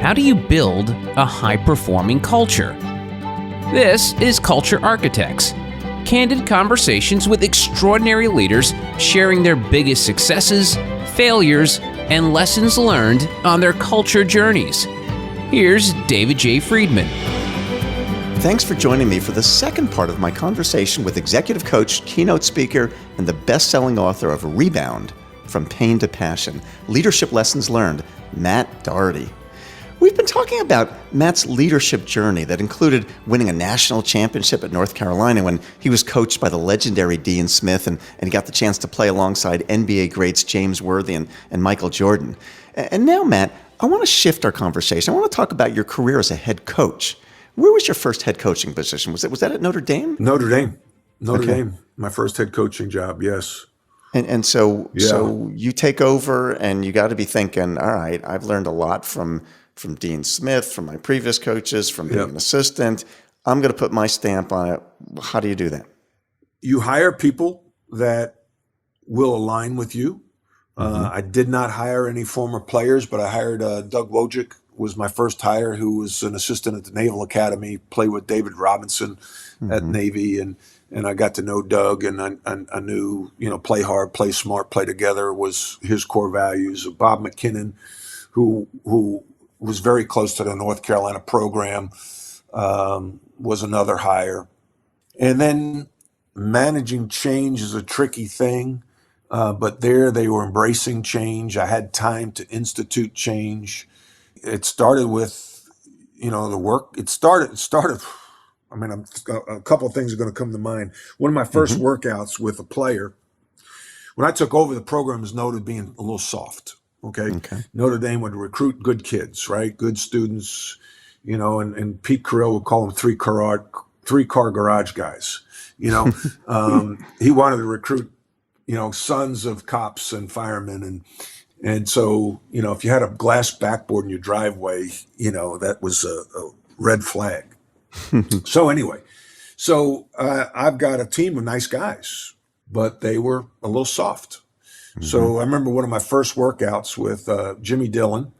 How do you build a high-performing culture? This is Culture Architects, candid conversations with extraordinary leaders sharing their biggest successes, failures, and lessons learned on their culture journeys. Here's David J. Friedman. Thanks for joining me for the second part of my conversation with executive coach, keynote speaker, and the best-selling author of REBOUND, From Pain to Passion, Leadership Lessons Learned, Matt Doherty. We've been talking about Matt's leadership journey that included winning a national championship at North Carolina when he was coached by the legendary Dean Smith and he got the chance to play alongside NBA greats James Worthy and Michael Jordan. And now, Matt, I want to shift our conversation. I want to talk about your career as a head coach. Where was your first head coaching position? Was that at Notre Dame? Notre Dame. My first head coaching job, yes. And so you take over and you got to be thinking, all right, I've learned a lot from Dean Smith, from my previous coaches, from being an assistant. I'm going to put my stamp on it. How do you do that? You hire people that will align with you. I did not hire any former players, but I hired Doug Wojcik, was my first hire, who was an assistant at the Naval Academy, played with David Robinson at Navy, and I got to know Doug, and I knew, play hard, play smart, play together was his core values. Bob McKinnon, who was very close to the North Carolina program, was another hire. And then managing change is a tricky thing, but there they were embracing change. I had time to institute change. It started with, the work. It started. A couple of things are going to come to mind. One of my first workouts with a player, when I took over, the program was noted being a little soft. Okay. Notre Dame would recruit good kids, right? Good students, and Pete Carril would call them three-car garage guys. He wanted to recruit, sons of cops and firemen. And so, if you had a glass backboard in your driveway, that was a red flag. So anyway, I've got a team of nice guys, but they were a little soft. So I remember one of my first workouts with Jimmy Dillon,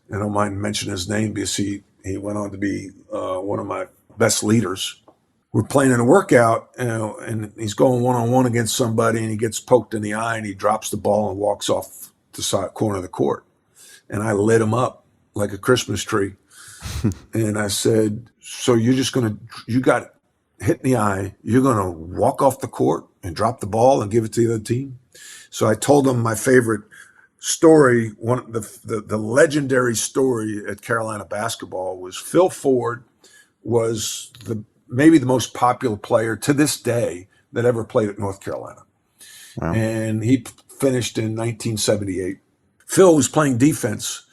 and I don't mind mentioning his name because he went on to be one of my best leaders. We're playing in a workout, and he's going one-on-one against somebody, and he gets poked in the eye, and he drops the ball and walks off the side corner of the court. And I lit him up like a Christmas tree. And I said, so you got hit in the eye, you're going to walk off the court and drop the ball and give it to the other team? So I told him my favorite story, the legendary story at Carolina basketball was Phil Ford was maybe the most popular player to this day that ever played at North Carolina. Wow. And he finished in 1978. Phil was playing defense,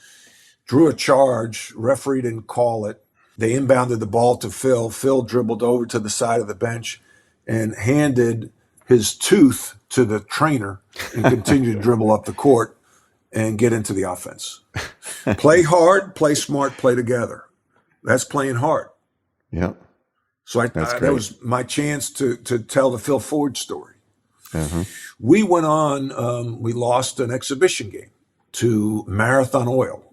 drew a charge, referee didn't call it. They inbounded the ball to Phil. Phil dribbled over to the side of the bench and handed his tooth to the trainer and continued to dribble up the court and get into the offense. Play hard, play smart, play together. That's playing hard. Yep. So that was my chance to tell the Phil Ford story. We went on, we lost an exhibition game to Marathon Oil.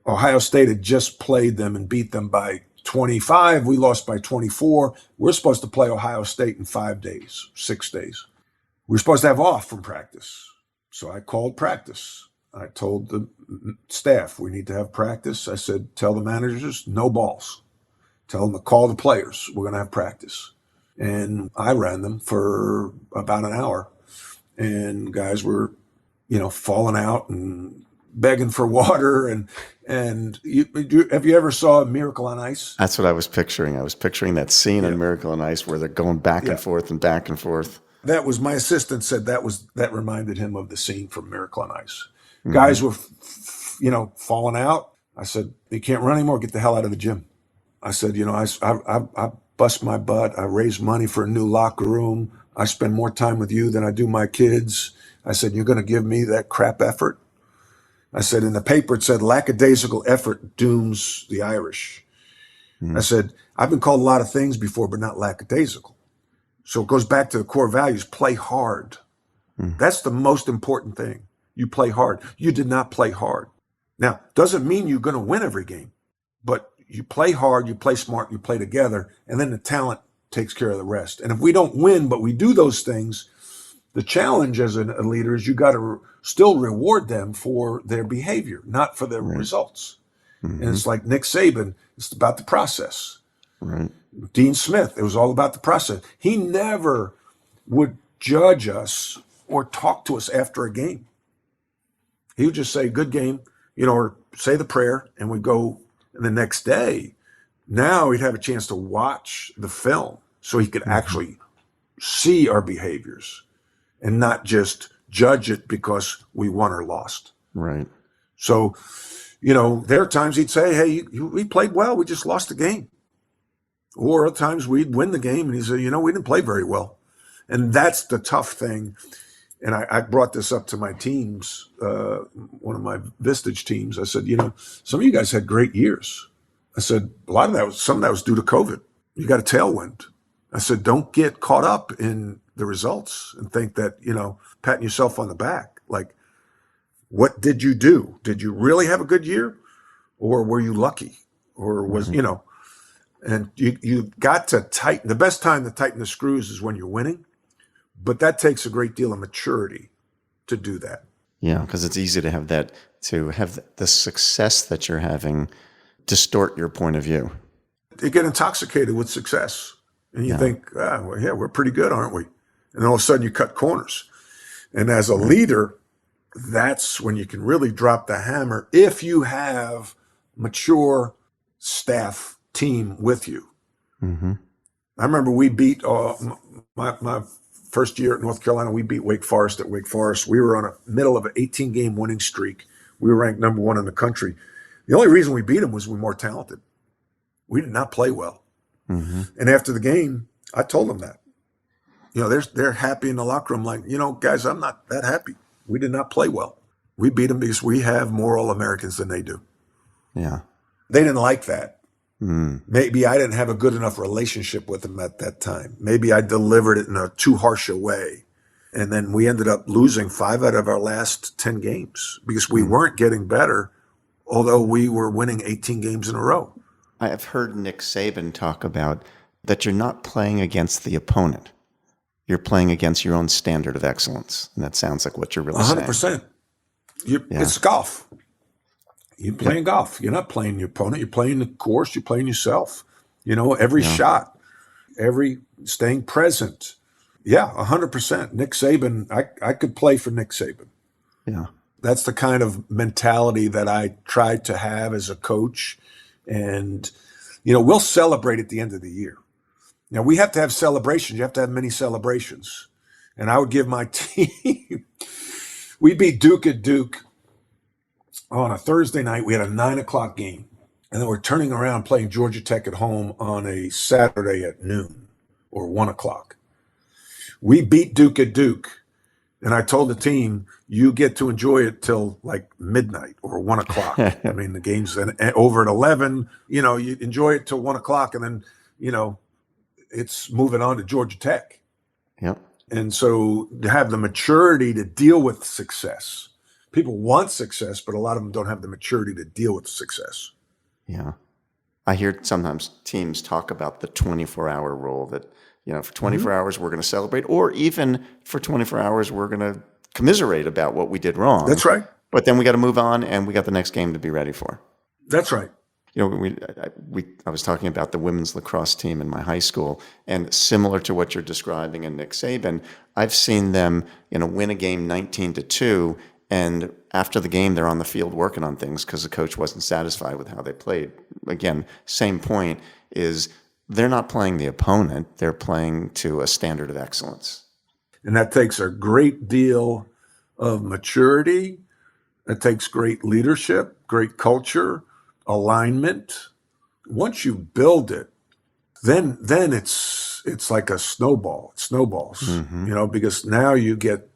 Ohio State had just played them and beat them by 25. We lost by 24. We're supposed to play Ohio State in 6 days. We're supposed to have off from practice. So I called practice. I told the staff, we need to have practice. I said, tell the managers, no balls. Tell them to call the players. We're going to have practice. And I ran them for about an hour. And guys were, falling out and begging for water. And have you ever saw Miracle on Ice? That's what I was picturing. I was picturing that scene in Miracle on Ice where they're going back and forth and back and forth. That was, my assistant said that reminded him of the scene from Miracle on Ice. Guys were, falling out. I said, you can't run anymore. Get the hell out of the gym. I said, I bust my butt. I raise money for a new locker room. I spend more time with you than I do my kids. I said, you're going to give me that crap effort? I said, in the paper, it said lackadaisical effort dooms the Irish. I said, I've been called a lot of things before, but not lackadaisical. So it goes back to the core values, play hard. That's the most important thing. You play hard. You did not play hard. Now, doesn't mean you're going to win every game, but you play hard, you play smart, you play together, and then the talent takes care of the rest. And if we don't win, but we do those things, the challenge as a leader is you got to still reward them for their behavior, not for their results. And it's like Nick Saban, it's about the process. Right. Dean Smith, it was all about the process. He never would judge us or talk to us after a game. He would just say, good game, or say the prayer, and we'd go. And the next day, now he'd have a chance to watch the film so he could actually see our behaviors and not just judge it because we won or lost. Right. So, there are times he'd say, hey, we played well, we just lost the game. Or other times we'd win the game and he'd say, we didn't play very well. And that's the tough thing. And I brought this up to my teams, one of my Vistage teams. I said, some of you guys had great years. I said, some of that was due to COVID. You got a tailwind. I said, don't get caught up in the results and think that, patting yourself on the back. Like, what did you do? Did you really have a good year? Or were you lucky? Or was, and you got to tighten. The best time to tighten the screws is when you're winning. But that takes a great deal of maturity to do that. Yeah, because it's easy to have the success that you're having distort your point of view. You get intoxicated with success. And you think, we're pretty good, aren't we? And all of a sudden you cut corners. And as a leader, that's when you can really drop the hammer if you have mature staff team with you. Mm-hmm. I remember we beat my first year at North Carolina, we beat Wake Forest at Wake Forest. We were on a middle of an 18-game winning streak. We were ranked number 1 in the country. The only reason we beat them was we were more talented. We did not play well. Mm-hmm. And after the game, I told them that. They're happy in the locker room like, guys, I'm not that happy. We did not play well. We beat them because we have more All-Americans than they do. Yeah. They didn't like that. Maybe I didn't have a good enough relationship with them at that time. Maybe I delivered it in a too harsh a way. And then we ended up losing 5 out of our last 10 games because we weren't getting better, although we were winning 18 games in a row. I have heard Nick Saban talk about that you're not playing against the opponent. You're playing against your own standard of excellence. And that sounds like what you're really 100%. saying. It's golf. You're playing golf. You're not playing your opponent. You're playing the course. You're playing yourself. Every shot, every staying present. Yeah, 100%. Nick Saban, I could play for Nick Saban. Yeah. That's the kind of mentality that I tried to have as a coach. And, we'll celebrate at the end of the year. Now, we have to have celebrations. You have to have many celebrations. And I would give my team, we beat Duke at Duke on a Thursday night. We had a 9:00 game. And then we're turning around playing Georgia Tech at home on a Saturday at noon or 1:00. We beat Duke at Duke. And I told the team, you get to enjoy it till like midnight or 1:00. I mean, the game's over at 11, you enjoy it till 1:00 and then, it's moving on to Georgia Tech. Yep. And so to have the maturity to deal with success. People want success, but a lot of them don't have the maturity to deal with success. Yeah. I hear sometimes teams talk about the 24-hour rule that, for 24 hours, we're going to celebrate, or even for 24 hours, we're going to commiserate about what we did wrong. That's right. But then we got to move on and we got the next game to be ready for. That's right. I was talking about the women's lacrosse team in my high school, and similar to what you're describing in Nick Saban, I've seen them, win a game 19-2, and after the game, they're on the field working on things because the coach wasn't satisfied with how they played. Again, same point is they're not playing the opponent; they're playing to a standard of excellence. And that takes a great deal of maturity. It takes great leadership, great culture, alignment. Once you build it, then it's like a snowball. It snowballs, because now you get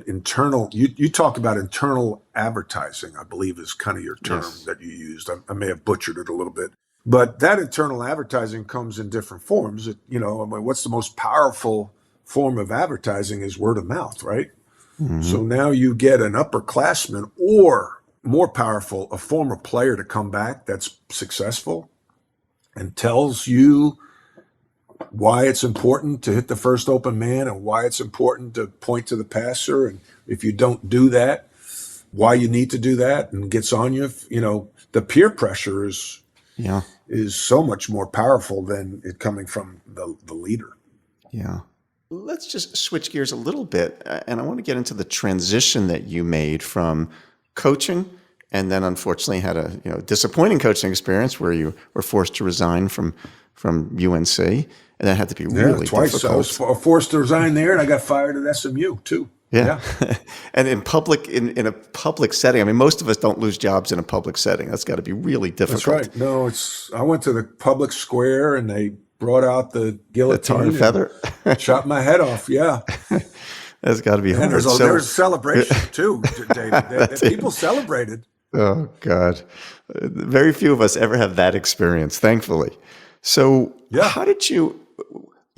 internal. You talk about internal advertising, I believe is kind of your term that you used. I may have butchered it a little bit, but that internal advertising comes in different forms. What's the most powerful form of advertising is word of mouth, right? Mm-hmm. So now you get an upperclassman or more powerful a former player to come back that's successful and tells you why it's important to hit the first open man and why it's important to point to the passer, and if you don't do that, why you need to do that, and gets on you. The peer pressure is so much more powerful than it coming from the leader. Yeah. Let's just switch gears a little bit, and I want to get into the transition that you made from coaching, and then unfortunately had a disappointing coaching experience where you were forced to resign from UNC, and that had to be really twice. difficult. I was forced to resign there, and I got fired at SMU too. Yeah. And in a public setting, I mean, most of us don't lose jobs in a public setting. That's got to be really difficult. That's right. No, I went to the public square and they brought out the guillotine, tar and feather, chopped my head off. Yeah. That's got to be hard. And there's a celebration too, David. People celebrated. Oh God. Very few of us ever have that experience, thankfully. So how did you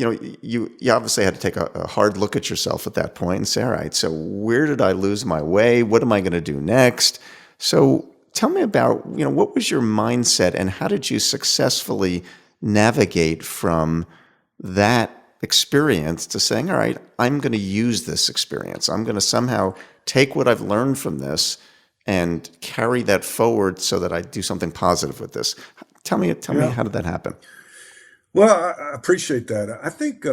obviously had to take a hard look at yourself at that point and say, all right, so where did I lose my way? What am I going to do next? So tell me about, what was your mindset and how did you successfully navigate from that experience to saying, all right, I'm going to use this experience. I'm going to somehow take what I've learned from this and carry that forward so that I do something positive with this. Tell me, how did that happen? Well, I appreciate that. I think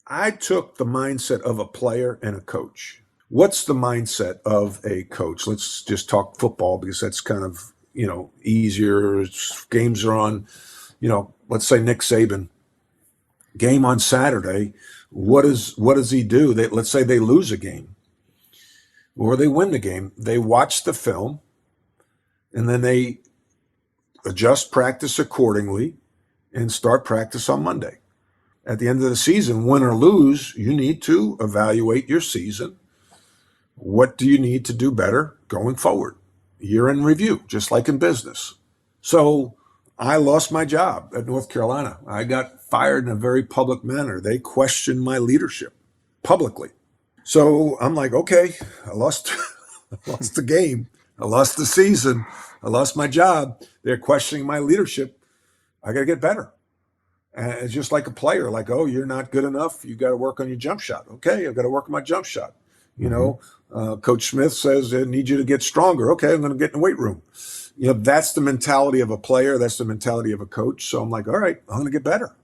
I took the mindset of a player and a coach. What's the mindset of a coach? Let's just talk football because that's kind of, easier. Games are on, let's say Nick Saban, game on Saturday. What does he do? Let's say they lose a game or they win the game. They watch the film and then they adjust practice accordingly and start practice on Monday. At the end of the season, win or lose, you need to evaluate your season. What do you need to do better going forward? Year in review, just like in business. So I lost my job at North Carolina. I got fired in a very public manner. They questioned my leadership publicly. So I'm like, okay, I lost the game. I lost the season. I lost my job. They're questioning my leadership. I got to get better. And it's just like a player, like, oh, you're not good enough. You got to work on your jump shot. Okay, I've got to work on my jump shot. Coach Smith says, I need you to get stronger. Okay, I'm going to get in the weight room. That's the mentality of a player. That's the mentality of a coach. So I'm like, all right, I'm going to get better.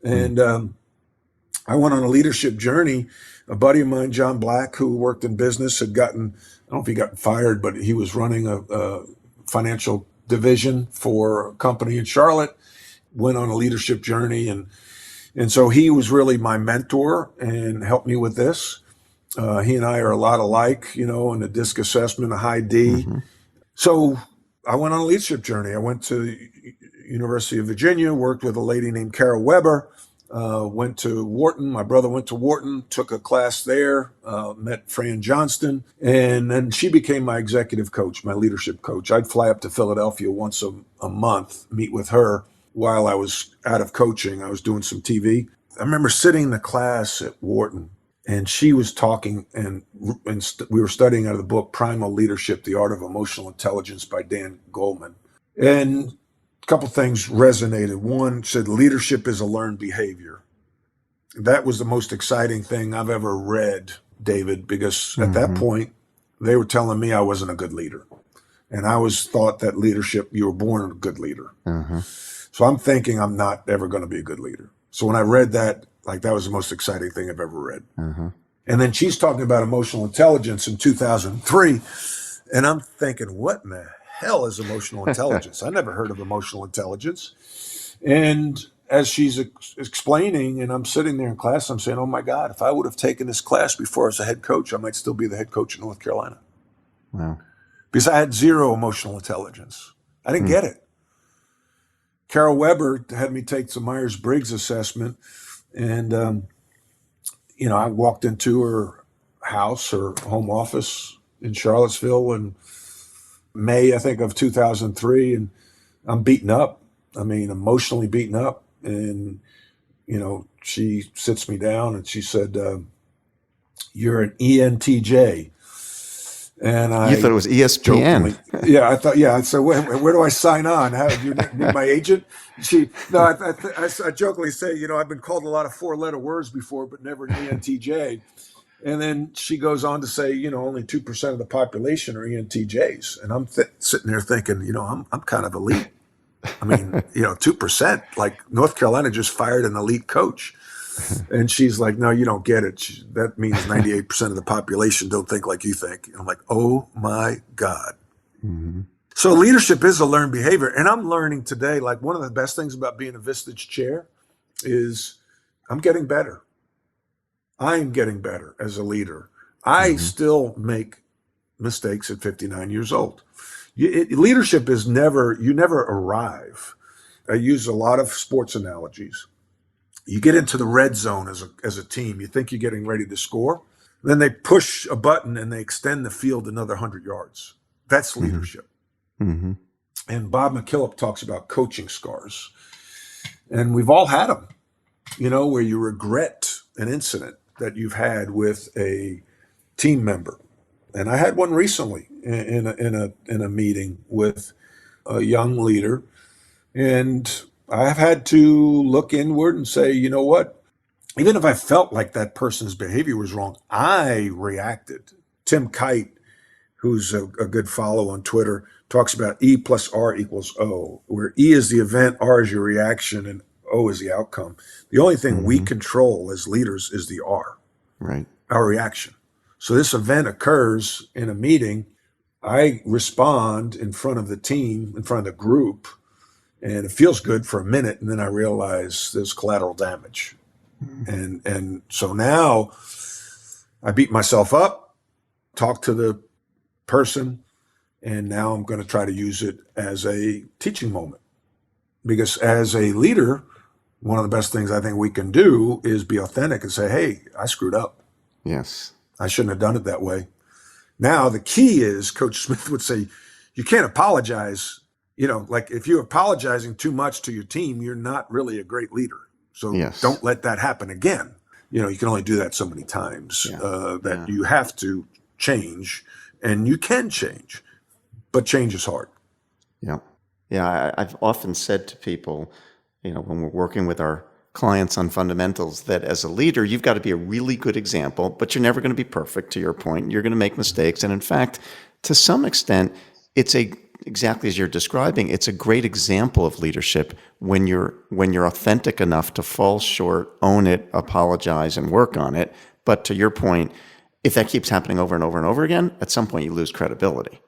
And I went on a leadership journey. A buddy of mine, John Black, who worked in business, had gotten, I don't know if he got fired, but he was running a financial division for a company in Charlotte, went on a leadership journey. And so he was really my mentor and helped me with this. He and I are a lot alike, in the DISC assessment, a high D. So I went on a leadership journey. I went to University of Virginia, worked with a lady named Carol Weber, went to Wharton. My brother went to Wharton, took a class there, met Fran Johnston, and then she became my executive coach, my leadership coach. I'd fly up to Philadelphia once a month, meet with her while I was out of coaching. I was doing some TV. I remember sitting in the class at Wharton, and she was talking, and we were studying out of the book Primal Leadership, The Art of Emotional Intelligence by Dan Goleman. And a couple things resonated. One said, leadership is a learned behavior. That was the most exciting thing I've ever read, David, because at that point, they were telling me I wasn't a good leader. And I always thought that leadership, you were born a good leader. So I'm thinking I'm not ever going to be a good leader. So when I read that, that was the most exciting thing I've ever read. And then she's talking about emotional intelligence in 2003. And I'm thinking, what in the hell is emotional intelligence? I never heard of emotional intelligence. And as she's explaining, and I'm sitting there in class, I'm saying, oh my God, if I would have taken this class before I was a head coach, I might still be the head coach in North Carolina. Wow. Because I had zero emotional intelligence. I didn't get it. Carol Weber had me take the Myers-Briggs assessment. And, I walked into her house, her home office in Charlottesville in May, I think, of 2003. And I'm beaten up. I mean, emotionally beaten up. And, she sits me down and she said, you're an ENTJ. And You thought it was ESPN. jokingly, I thought, so where do I sign on? How, do you need my agent? I jokingly say, I've been called a lot of 4-letter words before, but never an ENTJ. And then she goes on to say, only 2% of the population are ENTJs. And I'm sitting there thinking, I'm kind of elite. I mean, 2%, like North Carolina just fired an elite coach. And she's like, no, you don't get it. That means 98% of the population don't think like you think. And I'm like, oh my God. Mm-hmm. So leadership is a learned behavior. And I'm learning today, like one of the best things about being a Vistage chair is I'm getting better. I'm getting better as a leader. I still make mistakes at 59 years old. Leadership is you never arrive. I use a lot of sports analogies. You get into the red zone as a team. You think you're getting ready to score. Then they push a button and they extend the field another 100 yards. That's leadership. Mm-hmm. And Bob McKillop talks about coaching scars. And we've all had them, where you regret an incident that you've had with a team member. And I had one recently in a meeting with a young leader. And I've had to look inward and say, you know what? Even if I felt like that person's behavior was wrong, I reacted. Tim Kite, who's a good follow on Twitter, talks about E plus R equals O, where E is the event, R is your reaction, and O is the outcome. The only thing we control as leaders is the R, right? Our reaction. So this event occurs in a meeting. I respond in front of the team, in front of the group, and it feels good for a minute, and then I realize there's collateral damage. And so now I beat myself up, talk to the person, and now I'm going to try to use it as a teaching moment. Because as a leader, one of the best things I think we can do is be authentic and say, hey, I screwed up. Yes. I shouldn't have done it that way. Now, the key is, Coach Smith would say, you can't apologize. Like if you're apologizing too much to your team, you're not really a great leader. So don't let that happen again. You can only do that so many times that you have to change, and you can change, but change is hard. Yeah. Yeah. I've often said to people, when we're working with our clients on fundamentals, that as a leader, you've got to be a really good example, but you're never going to be perfect, to your point. You're going to make mistakes. And in fact, to some extent, it's exactly as you're describing, it's a great example of leadership when you're authentic enough to fall short, own it, apologize, and work on it. But to your point, if that keeps happening over and over and over again, at some point you lose credibility.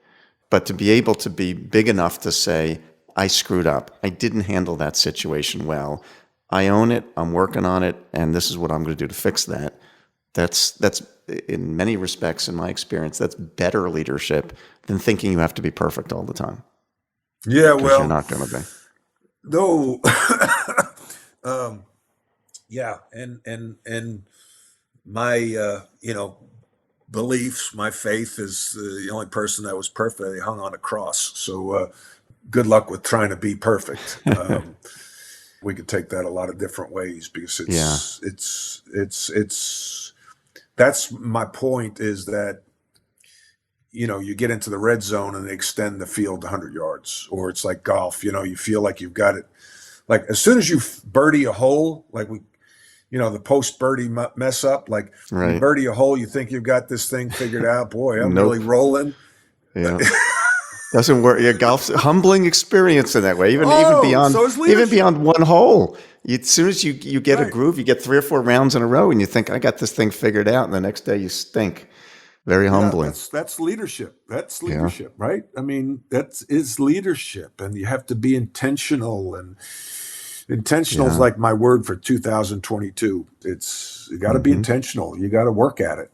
But to be able to be big enough to say, I screwed up, I didn't handle that situation well, I own it, I'm working on it, and this is what I'm going to do to fix that. That's in many respects, in my experience, that's better leadership than thinking you have to be perfect all the time. Yeah, well, you're not going to be. No. And my beliefs, my faith is the only person that was perfect. They hung on a cross. So good luck with trying to be perfect. We could take that a lot of different ways because it's that's my point, is that you get into the red zone and they extend the field 100 yards, or it's like golf. You feel like you've got it. Like as soon as you birdie a hole, like the post birdie mess up, like you birdie a hole, you think you've got this thing figured out. Boy, I'm really rolling. Yeah. Doesn't work. Yeah, golf's a humbling experience in that way. Even beyond one hole. As soon as you get a groove, you get 3 or 4 rounds in a row, and you think, I got this thing figured out, and the next day you stink. Very humbling. That's leadership. That's leadership, right? I mean, that is leadership, and you have to be intentional. And intentional is like my word for 2022. You got to be intentional. You got to work at it.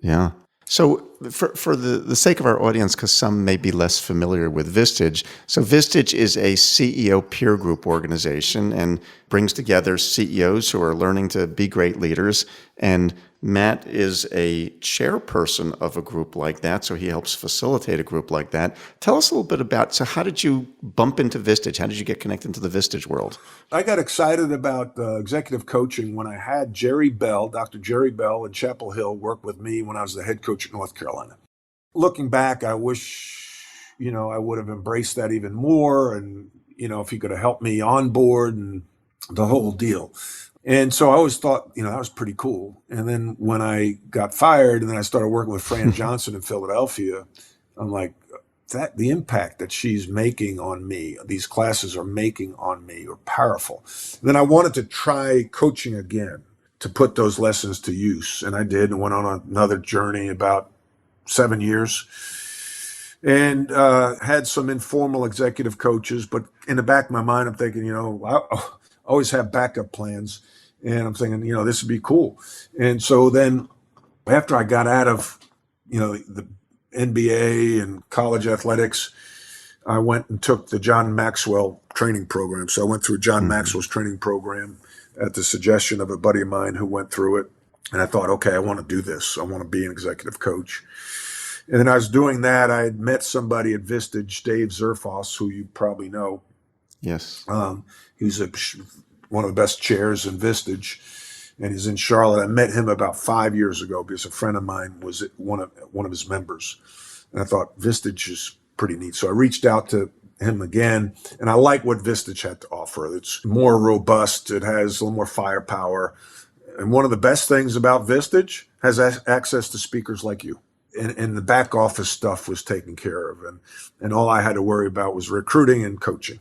Yeah. So for the sake of our audience, because some may be less familiar with Vistage, so Vistage is a CEO peer group organization and brings together CEOs who are learning to be great leaders. And Matt is a chairperson of a group like that, so he helps facilitate a group like that. Tell us a little bit about, so how did you bump into Vistage? How did you get connected to the Vistage world? I got excited about executive coaching when I had Dr. Jerry Bell in Chapel Hill work with me when I was the head coach at North Carolina. looking back, I wish, I would have embraced that even more. And, if he could have helped me on board and the whole deal. And so I always thought, that was pretty cool. And then when I got fired and then I started working with Fran Johnson in Philadelphia, I'm like, the impact that she's making on me, these classes are making on me, are powerful. And then I wanted to try coaching again to put those lessons to use. And I did, and went on another journey about 7 years. And had some informal executive coaches, but in the back of my mind, I'm thinking, I always have backup plans. And I'm thinking, this would be cool. And so then after I got out of, the NBA and college athletics, I went and took the John Maxwell training program. So I went through John Maxwell's training program at the suggestion of a buddy of mine who went through it. And I thought, okay, I want to do this. I want to be an executive coach. And then I was doing that. I had met somebody at Vistage, Dave Zerfoss, who you probably know. Yes. He's one of the best chairs in Vistage, and he's in Charlotte. I met him about 5 years ago because a friend of mine was one of his members. And I thought Vistage is pretty neat. So I reached out to him again, and I like what Vistage had to offer. It's more robust. It has a little more firepower. And one of the best things about Vistage has access to speakers like you. And the back office stuff was taken care of. And all I had to worry about was recruiting and coaching.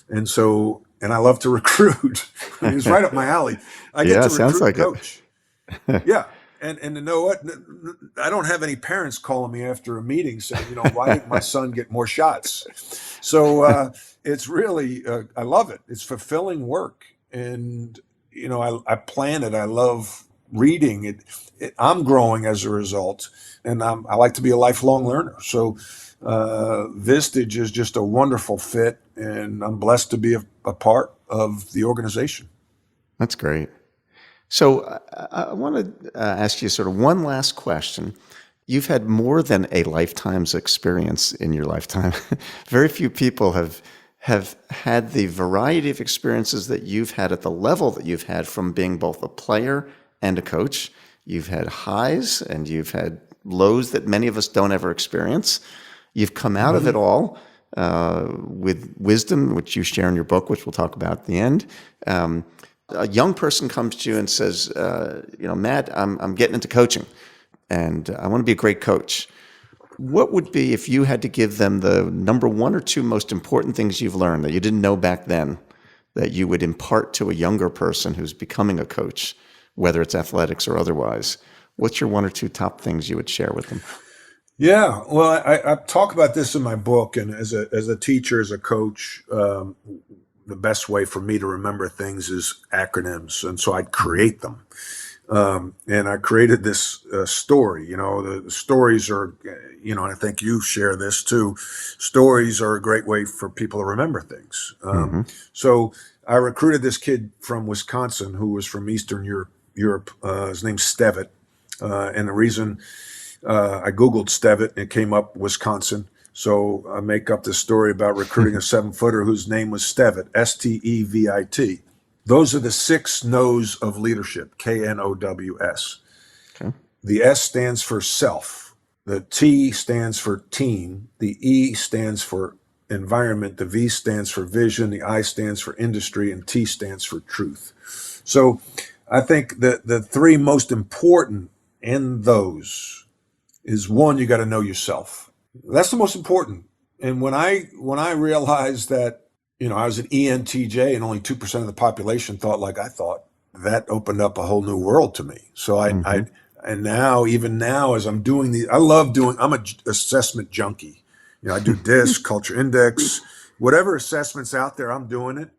And I love to recruit. I mean, it's right up my alley. I get to recruit and coach. Yeah. And you know what? I don't have any parents calling me after a meeting saying, why didn't my son get more shots? So it's really, I love it. It's fulfilling work. And, I plan it. I love reading it. I'm growing as a result. And I like to be a lifelong learner. So Vistage is just a wonderful fit. And I'm blessed to be a part of the organization. That's great. So I want to ask you sort of one last question. You've had more than a lifetime's experience in your lifetime. Very few people have had the variety of experiences that you've had at the level that you've had, from being both a player and a coach. You've had highs and you've had lows that many of us don't ever experience. You've come out of it all with wisdom, which you share in your book, which we'll talk about at the end. A young person comes to you and says, Matt, I'm getting into coaching and I want to be a great coach. What would be, if you had to give them the number one or two most important things you've learned that you didn't know back then, that you would impart to a younger person who's becoming a coach, whether it's athletics or otherwise? What's your one or two top things you would share with them? Yeah, well, I talk about this in my book, and as a teacher, as a coach, the best way for me to remember things is acronyms, and so I'd create them. And I created this story. The stories are, and I think you share this too. Stories are a great way for people to remember things. So I recruited this kid from Wisconsin who was from Eastern Europe. His name's Stevitt, and the reason I Googled Stevitt and it came up Wisconsin. So I make up this story about recruiting a 7-footer whose name was Stevitt, Stevit. Those are the 6 No's of leadership, KNOWS. Okay. The S stands for self. The T stands for team. The E stands for environment. The V stands for vision. The I stands for industry. And T stands for truth. So I think that the 3 most important in those is, 1, you got to know yourself. That's the most important. And when I realized that, I was an ENTJ and only 2% of the population thought like I thought, that opened up a whole new world to me. So and now, even now, as I'm doing I'm an assessment junkie. I do DISC, Culture Index, whatever assessments out there, I'm doing it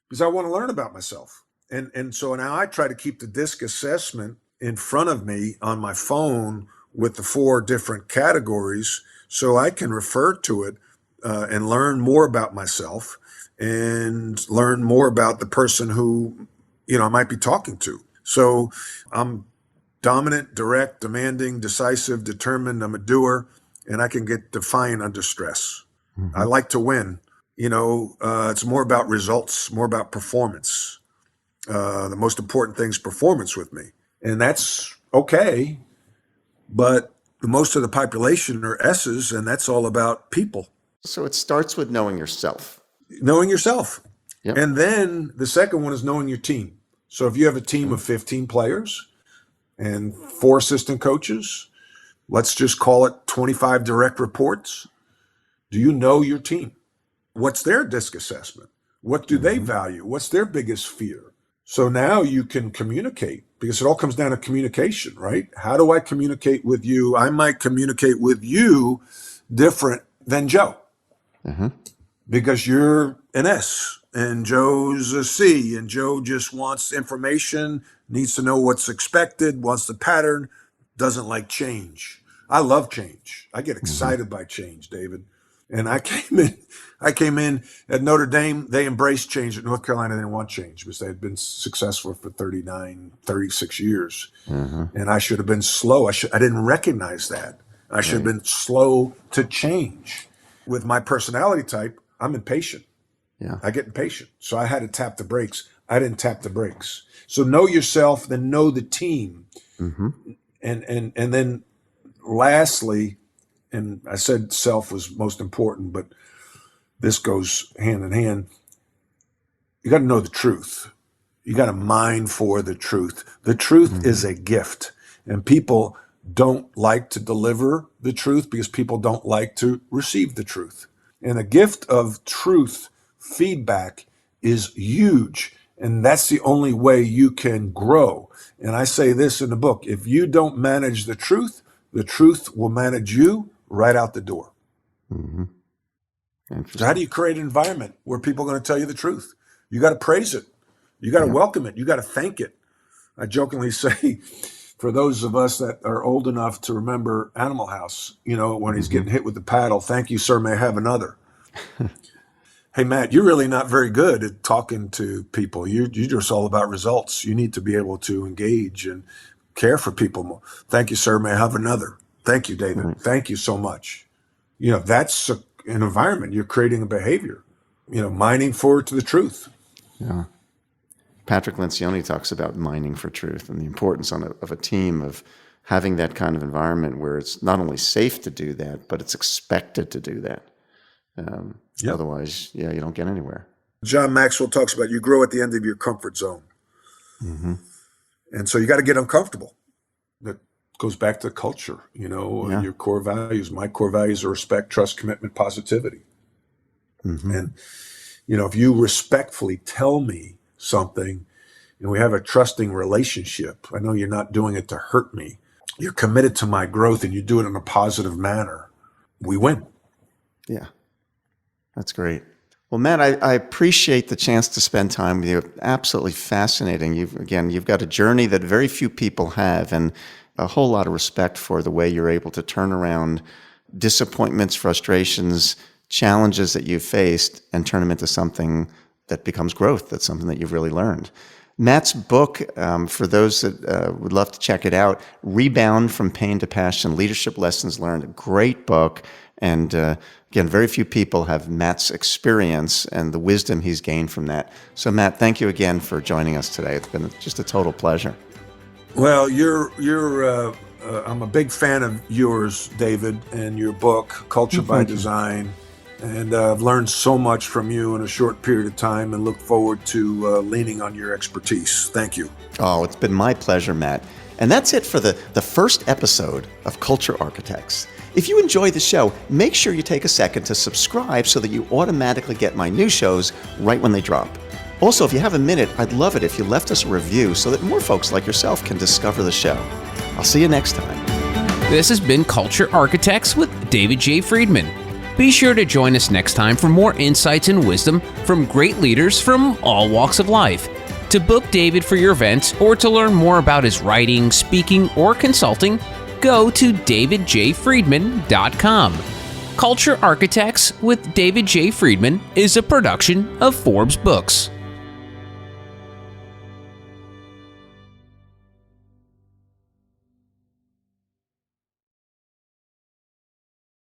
because I want to learn about myself. And so now I try to keep the DISC assessment in front of me on my phone with the 4 different categories so I can refer to it and learn more about myself and learn more about the person who, I might be talking to. So I'm dominant, direct, demanding, decisive, determined. I'm a doer, and I can get defiant under stress. I like to win. It's more about results, more about performance. The most important thing is performance with me. And that's okay. But most of the population are S's, and that's all about people. So it starts with knowing yourself. Knowing yourself. Yep. And then the second one is knowing your team. So if you have a team of 15 players and 4 assistant coaches, let's just call it 25 direct reports. Do you know your team? What's their DISC assessment? What do they value? What's their biggest fear? So now you can communicate, because it all comes down to communication, right? How do I communicate with you? I might communicate with you different than Joe, because you're an S and Joe's a C, and Joe just wants information, needs to know what's expected, wants the pattern, doesn't like change. I love change. I get excited by change, David. And I came in at Notre Dame. They embraced change. At North Carolina, they didn't want change because they had been successful for 36 years. And I should have been slow. I didn't recognize that. I should have been slow to change. With my personality type, I'm impatient. Yeah. I get impatient. So I had to tap the brakes. I didn't tap the brakes. So know yourself, then know the team. And then lastly, and I said self was most important, but this goes hand in hand. You got to know the truth. You got to mine for the truth. The truth is a gift, and people don't like to deliver the truth because people don't like to receive the truth. And a gift of truth feedback is huge, and that's the only way you can grow. And I say this in the book: if you don't manage the truth will manage you right out the door. So how do you create an environment where people are going to tell you the truth? You got to praise it. You got to welcome it. You got to thank it. I jokingly say, for those of us that are old enough to remember Animal House, when he's getting hit with the paddle, "Thank you, sir, may I have another?" Hey, Matt, you're really not very good at talking to people. You're just all about results. You need to be able to engage and care for people more. "Thank you, sir, may I have another?" "Thank you, David. Thank you so much." That's an environment. You're creating a behavior, mining for the truth. Yeah. Patrick Lencioni talks about mining for truth and the importance of a team, of having that kind of environment where it's not only safe to do that, but it's expected to do that. Otherwise, you don't get anywhere. John Maxwell talks about you grow at the end of your comfort zone. And so you got to get uncomfortable. That goes back to culture, your core values. My core values are respect, trust, commitment, positivity. And, if you respectfully tell me something and we have a trusting relationship, I know you're not doing it to hurt me. You're committed to my growth and you do it in a positive manner. We win. Yeah. That's great. Well, Matt, I appreciate the chance to spend time with you. Absolutely fascinating. You've got a journey that very few people have, and a whole lot of respect for the way you're able to turn around disappointments, frustrations, challenges that you've faced and turn them into something that becomes growth. That's something that you've really learned. Matt's book, for those that would love to check it out, Rebound from Pain to Passion, Leadership Lessons Learned, a great book. And again, very few people have Matt's experience and the wisdom he's gained from that. So Matt, thank you again for joining us today. It's been just a total pleasure. Well, I'm a big fan of yours, David, and your book, Culture by Design. And I've learned so much from you in a short period of time and look forward to leaning on your expertise. Thank you. Oh, it's been my pleasure, Matt. And that's it for the first episode of Culture Architects. If you enjoy the show, make sure you take a second to subscribe so that you automatically get my new shows right when they drop. Also, if you have a minute, I'd love it if you left us a review so that more folks like yourself can discover the show. I'll see you next time. This has been Culture Architects with David J. Friedman. Be sure to join us next time for more insights and wisdom from great leaders from all walks of life. To book David for your event or to learn more about his writing, speaking, or consulting, go to davidjfriedman.com. Culture Architects with David J. Friedman is a production of Forbes Books.